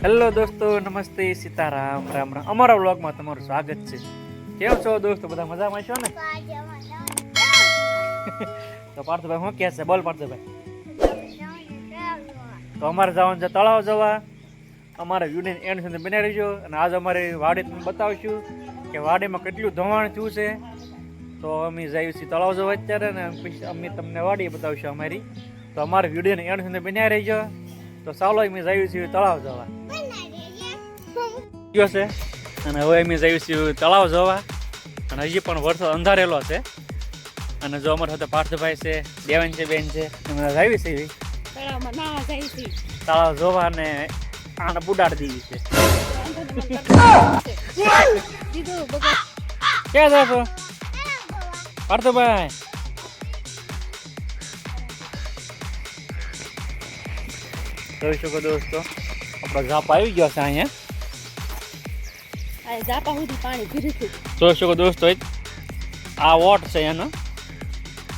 Hello દોસ્તો, નમસ્તે, સીતારામ, રામ રામ. અમારા વ્લોગમાં તમારું સ્વાગત છે. કેમ છો દોસ્તો? બધા મજામાં છો ને? તો પાર્થભાઈ શું કહે છે? બોલ પાર્થભાઈ. તો અમારે જવાનું છે તળાવ જવા. અમારે વિડીયો એન્ડ સુધી બની રહીજો. અને આજ અમારી વાડી તમને બતાવશું કે વાડીમાં કેટલું ધોવાણ થયું છે. તો અમે જઈએ છીએ તળાવ જવા અત્યારે, ને પછી અમે તમને વાડી બતાવશું અમારી. તો અમારે વિડીયોને એન્ડ સુધી બન્યા રહીજો. તો ચાલો અમે જઈએ છીએ તળાવ જવા. ગયો છે અને હવે અમે જઈએ છીએ તળાવ જોવા. અને હજી પણ વરસાદ અંધારેલો છે. અને જો અમારા સાથે પાર્થભાઈ છે, દેવન છે, બેન છે, અમે આવી છે તળાવ જોવા અને આને બુડાડી દીધી છે. ક્યાં જાવ છો પાર્થભાઈ? જોઈ શકો દોસ્તો, આપણો ઝાપ આવી ગયો છે અહીંયા. જોઈ શકો દોસ્તો, આ વોટ છે એનો.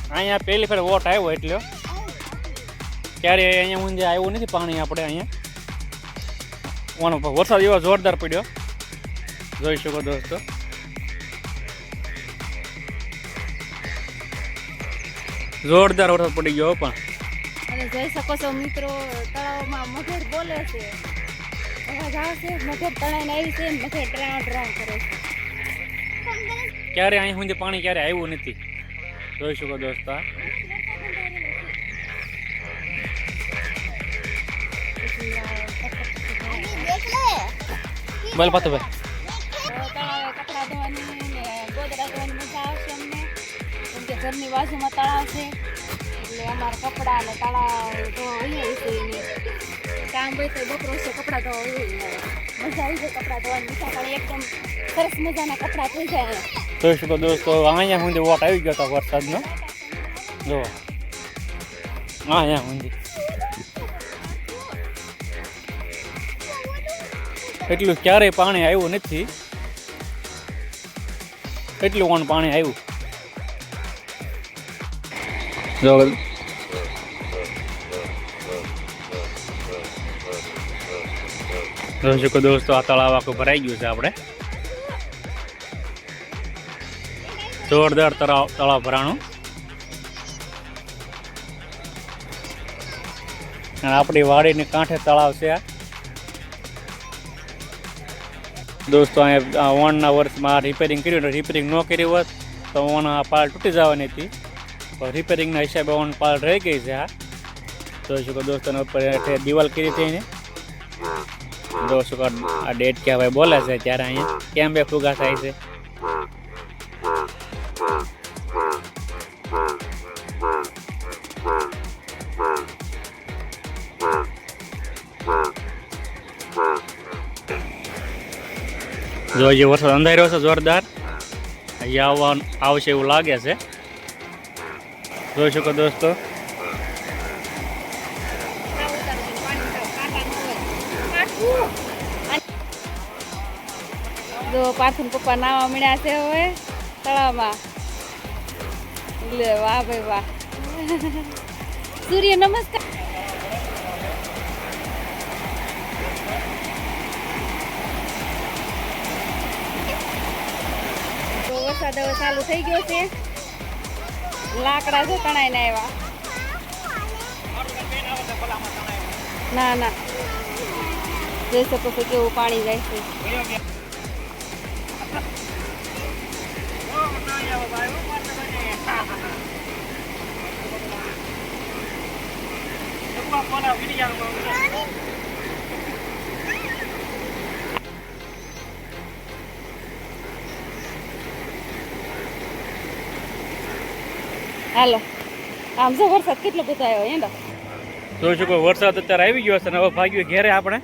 અહીંયા પહેલી ફેર વોટ આવ્યો એટલે ત્યારે અહીંયા ઊંધે આવ્યું નથી પાણી. આપણે અહીંયા વરસાદ એવો જોરદાર પડ્યો. જોઈ શકો દોસ્તો, જોરદાર વરસાદ પડી ગયો. પણ અને જોઈ શકો છો મિત્રો, તળાવમાં મગર બોલે છે, અવાજ આવશે. મગર તળાઈને આવી છે, મગર ડ્રાઉં ડ્રાઉં કરે છે. ક્યારે અહીં સુધી પાણી ક્યારે આવ્યું નથી. જોઈ શકો દોસ્તો, બોલ પાથભાઈ. તળાવે કપડાં ધોવાની ને ગોદડા ધોવાની મજા આવશે અમને, કેમ કે ઘરની બાજુમાં તળાવ છે. એટલે અમારા કપડાં ને તળાવ ધોવા હોય છે. કામ હોય તો બપોર છે કપડાં ધોવા હોય. મજા આવી જાય કપડાં ધોવાની. મીઠા પાણી એકદમ સરસ મજાના કપડાં થઈ જાય. જોઈ શકો દોસ્તો, અહીંયા સુધી વોટ આવી ગયો હતો વરસાદનો. જો અહીંયા સુધી એટલું ક્યારેય પાણી આવ્યું નથી. એટલું કોણ પાણી આવ્યું. જો જોઈ શકો દોસ્તો, આ તળાવ આખું ભરાઈ ગયું છે. આપણે જોરદાર તળાવ ભરાણું. અને આપણી વાડીની કાંઠે તળાવ છે આ દોસ્તો. અહીંયા ઓણના વર્ષમાં રિપેરિંગ કર્યું. રિપેરિંગ ન કર્યું હોત તો ઓણ આ પાળ તૂટી જવાની હતી. તો રિપેરિંગના હિસાબે ઓણ પાળ રહી ગઈ છે. આ જોઈ શકો દોસ્તો, ઉપર દિવાલ કરી હતી એને. જોઈ શકો આ ડેટ ક્યાં ભાઈ બોલે છે ત્યારે અહીંયા કેમ બે ફુગા થાય છે. જો જે વરસાદ અંધાર્યો છે જોરદાર, અહીંયા આવશે એવું લાગે છે. જોઈ શકો દોસ્તો, જો પાર્થન પપ્પા નાવા મળ્યા છે હવે તળાવમાં. લે વાહ ભાઈ વાહ. સૂર્ય નમસ્કાર. તો વરસાદ હવે ચાલુ થઈ ગયો છે. લાકડા જો તણાઈને આવ્યા. ના ના, જોઈ શકો છો કેવું પાણી જાય છે. હાલો, આમ જો વરસાદ કેટલો બધો આવ્યો. એનો જોઈ શકો વરસાદ અત્યારે આવી ગયો છે. અને હવે ભાગ્યું ઘેરે આપણે.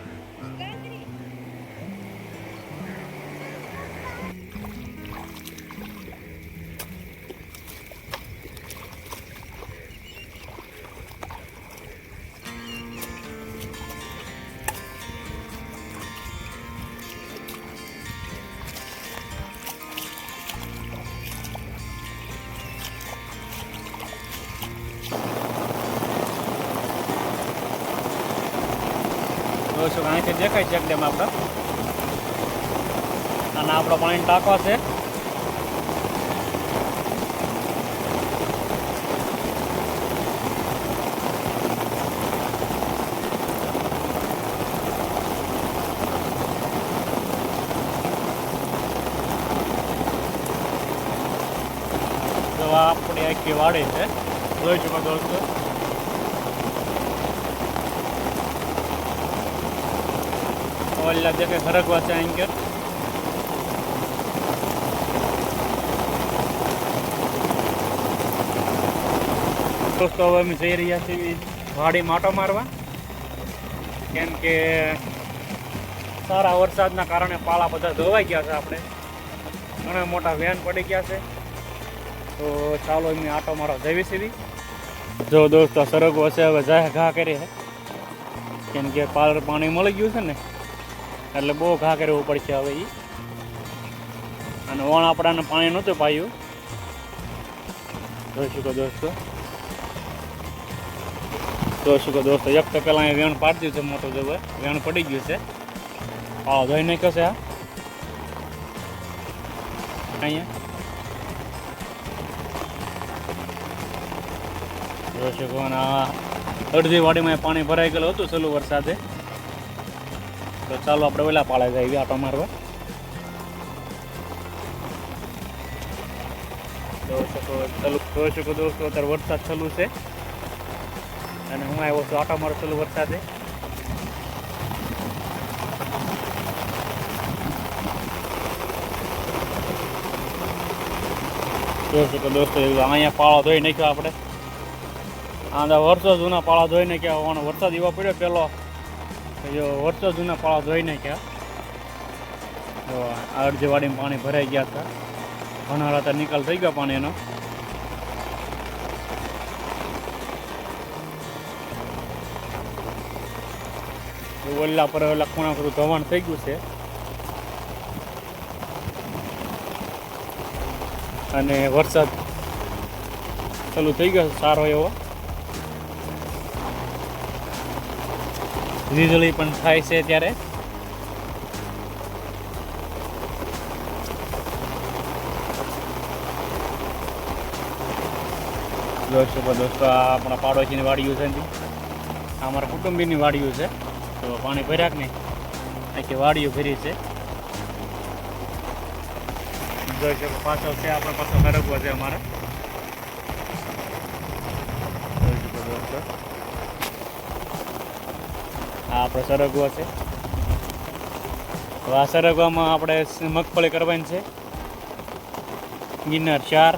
દોસ્તો અહીંથી દેખાય છે એકદમ આપણે. અને આપણો પાણી ટાંકો છે. તો આ આપણી આખી વાડી છે, જોઈ શકો દોસ્તો. ઓલા દેખાય ખરગવા છે અહીં કે. દોસ્તો હવે અમે જઈ રહ્યા છીએ વાડીમાં આંટો મારવા, કેમ કે સારા વરસાદના કારણે પાળા બધા ધોવાઈ ગયા છે. આપણે ઘણા મોટા વેન પડી ગયા છે, તો ચાલો એમને આંટો મારવા જવી સીધી. જો દોસ્તો સરગવો છે, હવે જાય ઘા કરી છે, કેમ કે પાણી મળી ગયું છે ને, એટલે બહુ ઘા કરવું પડશે હવે એ. અને વણ આપણાને પાણી નહોતું પાયું, જોઈ શકો દોસ્તો. જોઈ શકો દોસ્તો, એક તો પહેલાં અહીં વેણ પાડી દીધું છે, મોટું જબર વેણ પડી ગયું છે. પાળો ધોઈ નાખ્યો છે આ અહીંયા. જોઈ શકો. અને આ અડધી વાડીમાં પાણી ભરાઈ ગયેલું હતું છેલ્લું વરસાદે. તો ચાલો આપણે ઓલા પાળે જઈએ આંટો મારવા. જોઈ શકો દોસ્તો, અત્યારે વરસાદ ચાલુ છે અને હું આવ્યો છું આંટો મારો ચાલુ વરસાદે. જોઈ શકો દોસ્તો, અહીંયા પાળો ધોઈ નાખ્યો આપણે. આ વર્ષો જૂના પાળા ધોઈ નાખ્યા. વરસાદ એવો પડ્યો પેલો, વર્ષો જૂના પાળા ધોઈ નાખ્યા. તો આ અડધી વાડીમાં પાણી ભરાઈ ગયા હતા, ઘણા રાતે નિકાલ થઈ ગયો પાણીનો. ઓલા પર ઓલા ખૂણા બધું ધોવાણ થઈ ગયું છે. અને વરસાદ ચાલુ થઈ ગયો સારો એવો. વીજળી પણ થાય છે ત્યારે. જોઈ શકો દોસ્તો, આ આપણા પાડોશીની વાડીઓ છે ને, આ અમારા કુટુંબીની વાડીઓ છે. તો પાણી ભર્યા કે નહીં, આખી વાડીઓ ભરી છે. જોઈ શકો પાછળ છે આપણે, પાછો ખરગવો છે અમારે. જોઈ શકો દોસ્તો, આ આપણે સરગવો છે. તો આ સરગવામાં આપણે મગફળી કરવાની છે, ગિરનાર 4.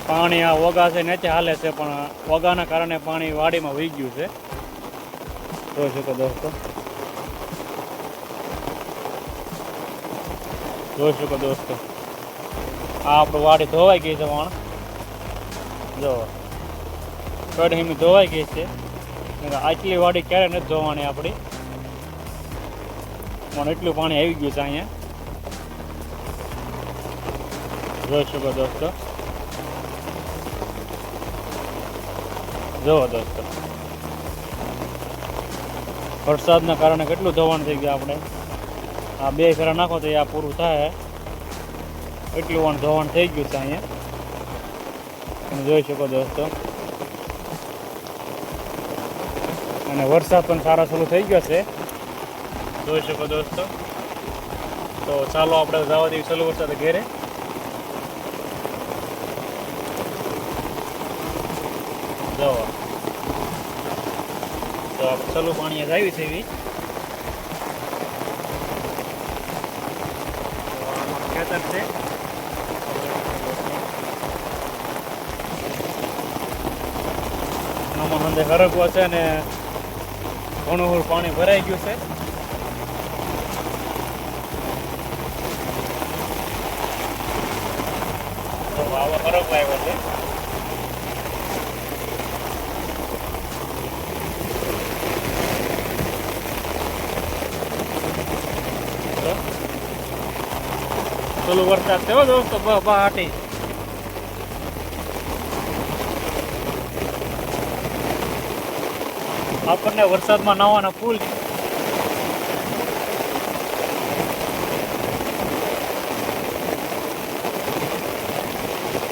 પાણી આ ઓગા છે નીચે હાલે છે, પણ ઓગાના કારણે પાણી વાડીમાં વહી ગયું છે. જોઈ શકો દોસ્તો, જોઈ શકો દોસ્તો, આ આપણું વાડી ધોવાઈ ગઈ છે. પણ જો કડહીમી ધોવાઈ ગઈ છે. આટલી વાડી ક્યારે નથી ધોવાની આપણી, પણ એટલું પાણી આવી ગયું છે અહીંયા. જોઈ શકો દોસ્તો, જુઓ દોસ્તો, વરસાદના કારણે કેટલું ધોવાણ થઈ ગયું. આપણે આ 2 ફેરા નાખો તો આ પૂરું થાય, એટલું પણ ધોવાણ થઈ ગયું છે અહીંયા. તમે જોઈ શકો દોસ્તો. અને વરસાદ પણ સારો ચાલુ થઈ ગયો છે, જોઈ શકો દોસ્તો. તો ચાલો આપણે જવા દઈએ ચાલુ વરસાદ ઘેરે. જો તો આપણે ચાલુ પાણી આવી છે એવી. ખેતર છે, આમાં અંદર ખરગવો છે ને ઘણું પાણી ભરાઈ ગયું છે. તો આવો ખરગવો આવ્યો છે. ચાલુ વરસાદ થયો દોસ્તો, બહાટી આપણને વરસાદમાં નાહવાના ફૂલ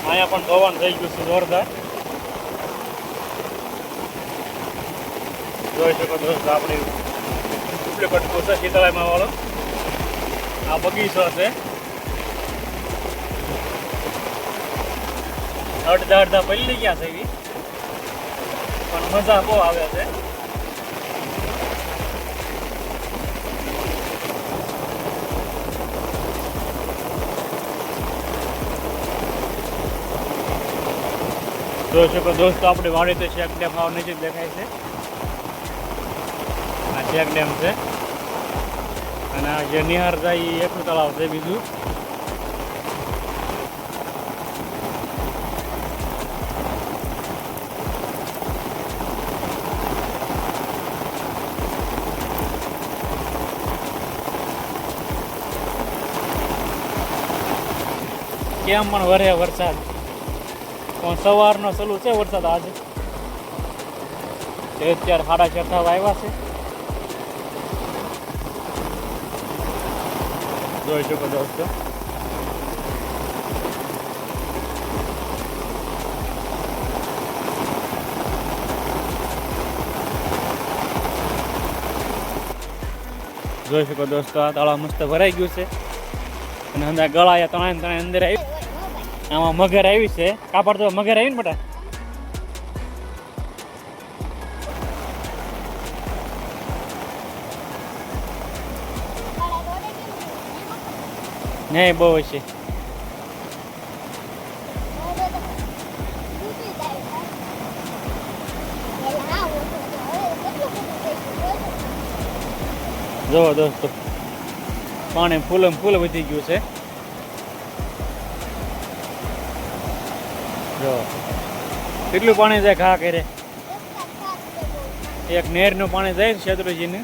અહીંયા પણ ધોવાનું થઈ ગયું છે જોરદાર. જોઈ શકો દોસ્તો આપણી ઉપલી પટકો છે શીતળાઈમાં વાળો. આ બગીચો છે. અડધા પલળી ગયા છે એવી, પણ મજા બહુ આવે છે. જોઈ શકો દોસ્તો આપણી વાડી તો શેક ડેમ આવ નીચે દેખાય છે. આ શેક ડેમ છે અને આ જે નિહાર જાય એ એકલું તળાવ છે બીજું. કેમ પણ વરે વરસાદ પણ સવારનો ચાલુ છે વરસાદ. આજે અત્યારે 4:30 થવા આવ્યા છે. જોઈ શકો દોસ્તો આ તળાવ મસ્ત ભરાઈ ગયું છે અને અંદર ગળાયા તણાય અંદર આવી. આમાં મગર આવી છે. કાપડ તો મગર આવી ને બેટા. નહીં બહુ છે. જુઓ દોસ્તો પાણી ફૂલ વધી ગયું છે. જો કેટલું પાણી જાય ઘા કરે. એક નહેરનું પાણી જાય છે શેત્રુજીને.